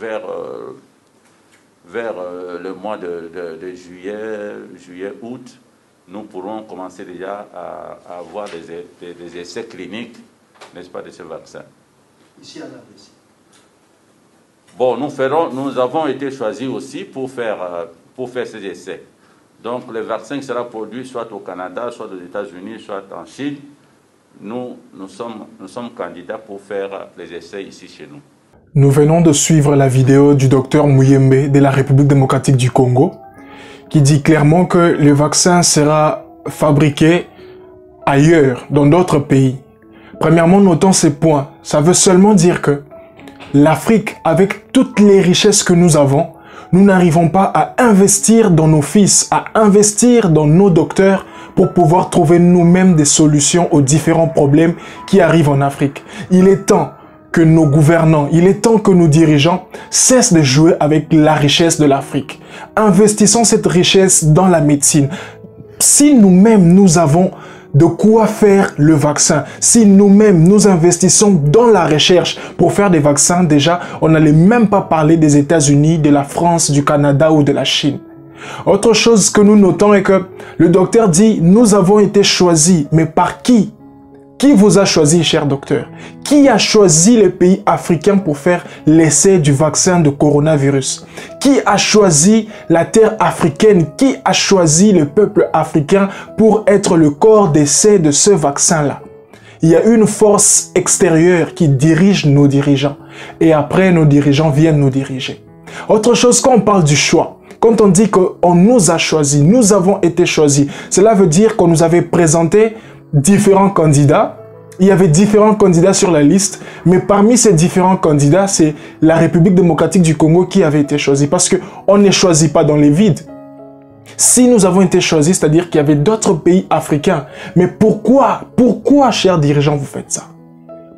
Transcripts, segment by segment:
vers le mois de juillet, août, nous pourrons commencer déjà à avoir des essais cliniques, n'est-ce pas, de ce vaccin. Ici à RDC. Bon, nous avons été choisis aussi pour faire ces essais. Donc, le vaccin sera produit soit au Canada, soit aux États-Unis, soit en Chine. Nous sommes candidats pour faire les essais ici chez nous. Nous venons de suivre la vidéo du docteur Muyembe de la République démocratique du Congo qui dit clairement que le vaccin sera fabriqué ailleurs, dans d'autres pays. Premièrement, notons ces points. Ça veut seulement dire que l'Afrique, avec toutes les richesses que nous avons, nous n'arrivons pas à investir dans nos fils, à investir dans nos docteurs pour pouvoir trouver nous-mêmes des solutions aux différents problèmes qui arrivent en Afrique. Il est temps que nos gouvernants, il est temps que nos dirigeants cessent de jouer avec la richesse de l'Afrique. Investissons cette richesse dans la médecine. Si nous-mêmes, nous avons de quoi faire le vaccin, si nous-mêmes, nous investissons dans la recherche pour faire des vaccins, déjà, on n'allait même pas parler des États-Unis, de la France, du Canada ou de la Chine. Autre chose que nous notons est que le docteur dit « Nous avons été choisis ». Mais par qui? Qui vous a choisi, cher docteur? Qui a choisi les pays africains pour faire l'essai du vaccin de coronavirus? Qui a choisi la terre africaine? Qui a choisi le peuple africain pour être le corps d'essai de ce vaccin-là? Il y a une force extérieure qui dirige nos dirigeants. Et après, nos dirigeants viennent nous diriger. Autre chose, quand on parle du choix, quand on dit qu'on nous a choisis, nous avons été choisis, cela veut dire qu'on nous avait présenté différents candidats. Il y avait différents candidats sur la liste, mais parmi ces différents candidats, c'est la République démocratique du Congo qui avait été choisie, parce qu'on ne choisit pas dans les vides. Si nous avons été choisis, c'est-à-dire qu'il y avait d'autres pays africains. Mais pourquoi, chers dirigeants, vous faites ça?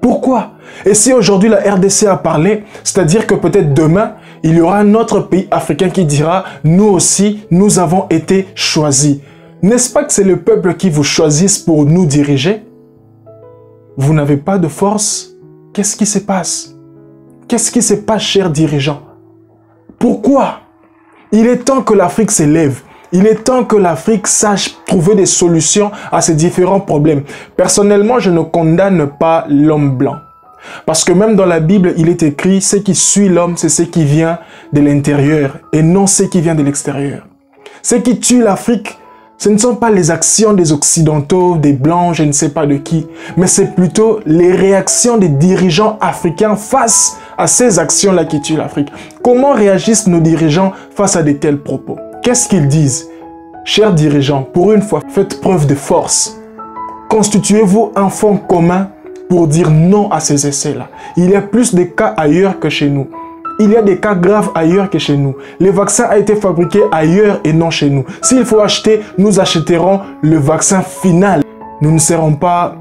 Pourquoi? Et si aujourd'hui la RDC a parlé, c'est-à-dire que peut-être demain, il y aura un autre pays africain qui dira « Nous aussi, nous avons été choisis ». N'est-ce pas que c'est le peuple qui vous choisit pour nous diriger? Vous n'avez pas de force? Qu'est-ce qui se passe? Qu'est-ce qui se passe, chers dirigeants? Pourquoi? Il est temps que l'Afrique s'élève. Il est temps que l'Afrique sache trouver des solutions à ces différents problèmes. Personnellement, je ne condamne pas l'homme blanc. Parce que même dans la Bible, il est écrit « Ce qui suit l'homme, c'est ce qui vient de l'intérieur et non ce qui vient de l'extérieur. » Ce qui tue l'Afrique, ce ne sont pas les actions des Occidentaux, des Blancs, je ne sais pas de qui, mais c'est plutôt les réactions des dirigeants africains face à ces actions-là qui tuent l'Afrique. Comment réagissent nos dirigeants face à de tels propos? Qu'est-ce qu'ils disent? Chers dirigeants, pour une fois, faites preuve de force. Constituez-vous un fonds commun pour dire non à ces essais-là. Il y a plus de cas ailleurs que chez nous. Il y a des cas graves ailleurs que chez nous. Le vaccin a été fabriqué ailleurs et non chez nous. S'il faut acheter, nous achèterons le vaccin final. Nous ne serons pas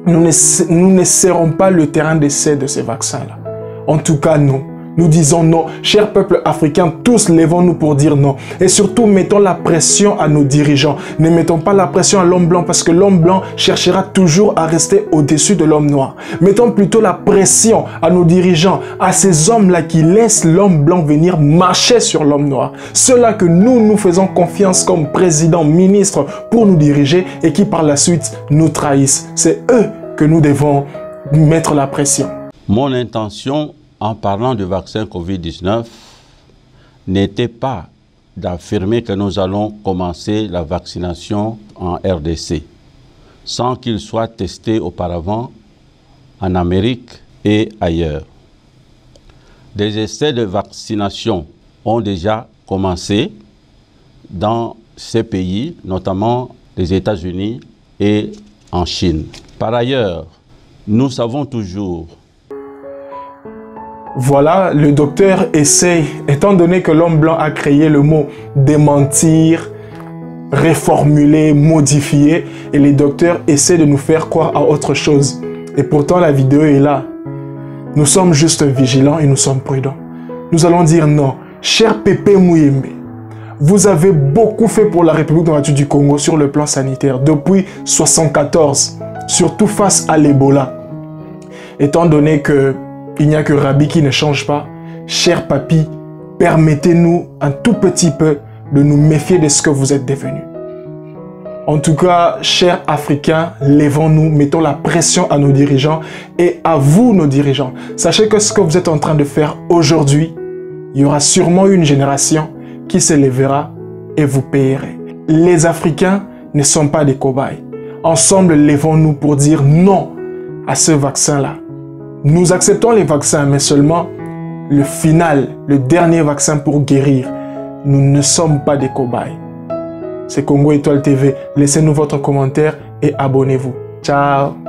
le terrain d'essai de ces vaccins-là. En tout cas, non. Nous disons non. Chers peuples africains, tous levons-nous pour dire non. Et surtout, mettons la pression à nos dirigeants. Ne mettons pas la pression à l'homme blanc parce que l'homme blanc cherchera toujours à rester au-dessus de l'homme noir. Mettons plutôt la pression à nos dirigeants, à ces hommes-là qui laissent l'homme blanc venir marcher sur l'homme noir. Ceux-là que nous faisons confiance comme président, ministre pour nous diriger et qui par la suite nous trahissent. C'est eux que nous devons mettre la pression. Mon intention en parlant du vaccin Covid-19, n'était pas d'affirmer que nous allons commencer la vaccination en RDC, sans qu'il soit testé auparavant en Amérique et ailleurs. Des essais de vaccination ont déjà commencé dans ces pays, notamment les États-Unis et en Chine. Par ailleurs, nous savons toujours. Voilà, le docteur essaye, étant donné que l'homme blanc a créé le mot démentir, reformuler, modifier, et les docteurs essaient de nous faire croire à autre chose. Et pourtant, la vidéo est là. Nous sommes juste vigilants et nous sommes prudents. Nous allons dire non. Cher Pépé Muyembe, vous avez beaucoup fait pour la République démocratique du Congo sur le plan sanitaire depuis 1974, surtout face à l'Ebola. Étant donné que il n'y a que Rabi qui ne change pas, Cher papy, permettez-nous un tout petit peu de nous méfier de ce que vous êtes devenus. En tout cas, chers Africains, lèvons-nous, mettons la pression à nos dirigeants et à vous, nos dirigeants. Sachez que ce que vous êtes en train de faire aujourd'hui, il y aura sûrement une génération qui se lèvera et vous payerez. Les Africains ne sont pas des cobayes. Ensemble, lèvons-nous pour dire non à ce vaccin-là. Nous acceptons les vaccins, mais seulement le final, le dernier vaccin pour guérir. Nous ne sommes pas des cobayes. C'est Congo Étoile TV. Laissez-nous votre commentaire et abonnez-vous. Ciao!